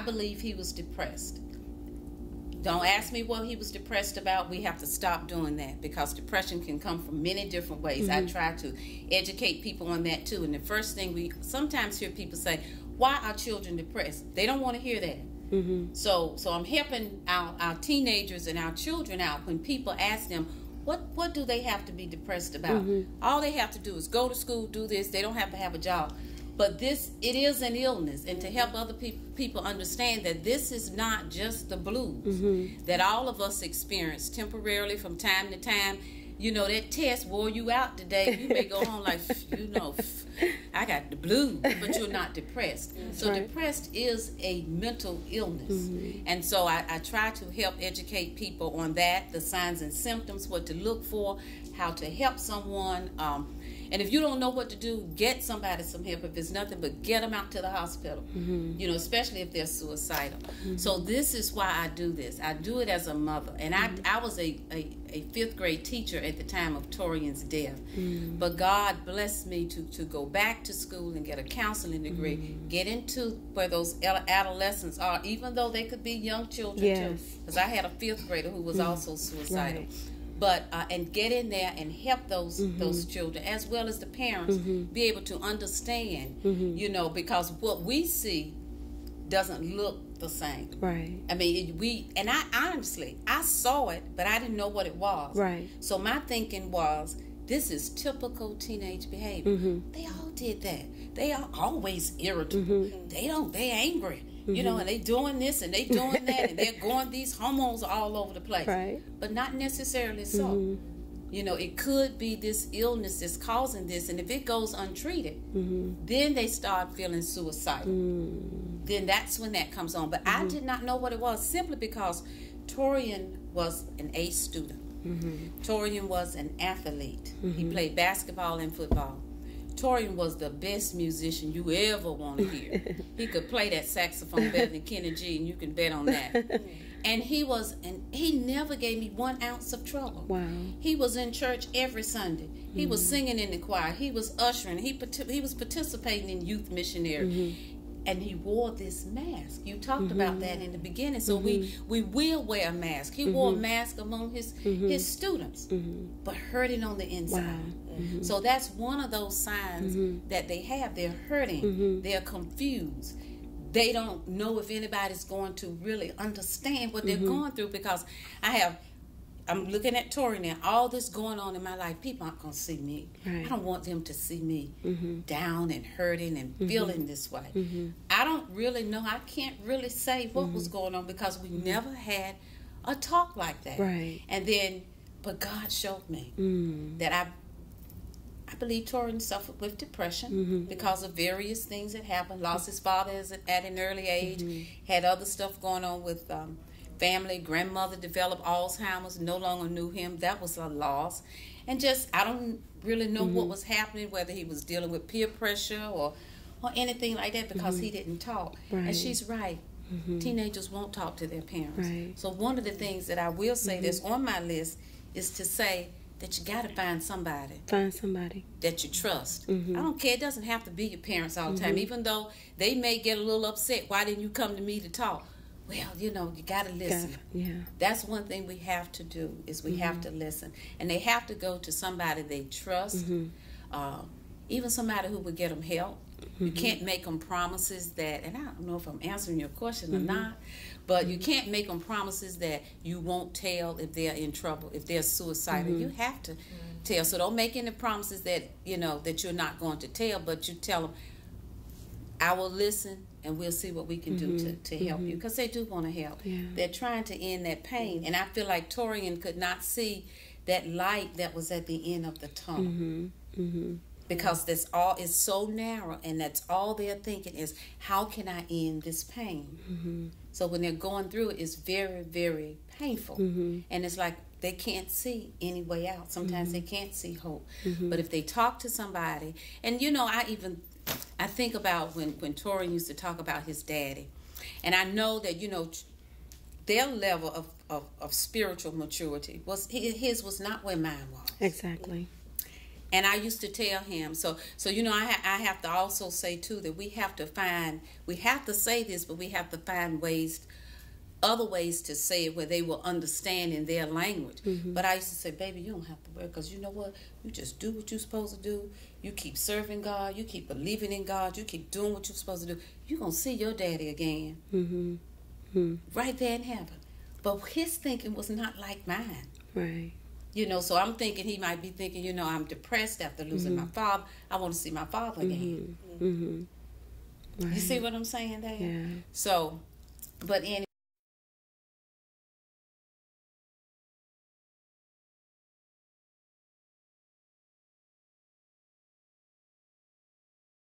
I believe he was depressed. Don't ask me what he was depressed about. We have to stop doing that, because depression can come from many different ways. I try to educate people on that too. And the first thing we sometimes hear people say, why are children depressed? They don't want to hear that. So I'm helping our teenagers and our children out when people ask them, what do they have to be depressed about? All they have to do is go to school, do this. They don't have to have a job. But it is an illness, and to help other people understand that this is not just the blues that all of us experience temporarily from time to time. You know, that test wore you out today. You may go home like, I got the blues, but you're not depressed. So depressed is a mental illness. And so I try to help educate people on that, the signs and symptoms, what to look for, how to help someone. And if you don't know what to do, get somebody some help. If it's nothing but get them out to the hospital, you know, especially if they're suicidal. So this is why I do this. I do it as a mother. And I was a 5th grade teacher at the time of Torian's death. But God blessed me to go back to school and get a counseling degree, get into where those adolescents are, even though they could be young children too. Because I had a 5th grader who was also suicidal. But and get in there and help those children, as well as the parents, be able to understand, you know, because what we see doesn't look the same. Right. I mean, I honestly, I saw it, but I didn't know what it was. Right. So my thinking was, this is typical teenage behavior. They all did that. They are always irritable. They angry. You know, and they doing this and they doing that, and they're going, these hormones all over the place. Right. But not necessarily so. You know, it could be this illness that's causing this, and if it goes untreated, then they start feeling suicidal. Then that's when that comes on. But I did not know what it was, simply because Torian was an A student. Torian was an athlete. He played basketball and football. Torian was the best musician you ever want to hear. He could play that saxophone better than Kenny G, and you can bet on that. And he never gave me 1 ounce of trouble. Wow. He was in church every Sunday. He was singing in the choir. He was ushering. He was participating in youth missionary. And he wore this mask. You talked about that in the beginning. So we will wear a mask. He wore a mask among his students, but hurting on the inside. Wow. So that's one of those signs that they have. They're hurting. They're confused. They don't know if anybody's going to really understand what they're going through, because I'm looking at Tori now. All this going on in my life, people aren't going to see me. Right. I don't want them to see me down and hurting and feeling this way. I don't really know. I can't really say what was going on, because we never had a talk like that. Right. And then, but God showed me that I believe Tori suffered with depression because of various things that happened. Lost his father at an early age. Had other stuff going on with family. Grandmother developed Alzheimer's, no longer knew him. That was a loss. And just, I don't really know what was happening, whether he was dealing with peer pressure or anything like that, because he didn't talk. Right. And she's right. Teenagers won't talk to their parents. Right. So one of the things that I will say that's on my list is to say that you got to find somebody. Find somebody that you trust. I don't care. It doesn't have to be your parents all the time, even though they may get a little upset. Why didn't you come to me to talk? Well, you know, you got to listen. That's one thing we have to do, is we have to listen. And they have to go to somebody they trust, even somebody who would get them help. You can't make them promises that, and I don't know if I'm answering your question or not, but you can't make them promises that you won't tell if they're in trouble, if they're suicidal. You have to tell. So don't make any promises that, you know, that you're not going to tell, but you tell them, I will listen, and we'll see what we can do to help you, because they do want to help. They're trying to end that pain, and I feel like Torian could not see that light that was at the end of the tunnel, because that's all is so narrow, and that's all they're thinking is, how can I end this pain? So when they're going through it, it's very, very painful, and it's like they can't see any way out. Sometimes they can't see hope, but if they talk to somebody, and you know, I think about when Torian used to talk about his daddy, and I know that, you know, their level of spiritual maturity his was not where mine was. Exactly. And I used to tell him, so you know, I have to also say too that we have to say this, but we have to find other ways to say it where they will understand in their language. But I used to say, baby, you don't have to worry, because you know what? You just do what you're supposed to do. You keep serving God. You keep believing in God. You keep doing what you're supposed to do. You're going to see your daddy again. Right there in heaven. But his thinking was not like mine. Right. You know, so I'm thinking he might be thinking, you know, I'm depressed after losing my father. I want to see my father again. Right. You see what I'm saying there? Yeah. So, but anyway.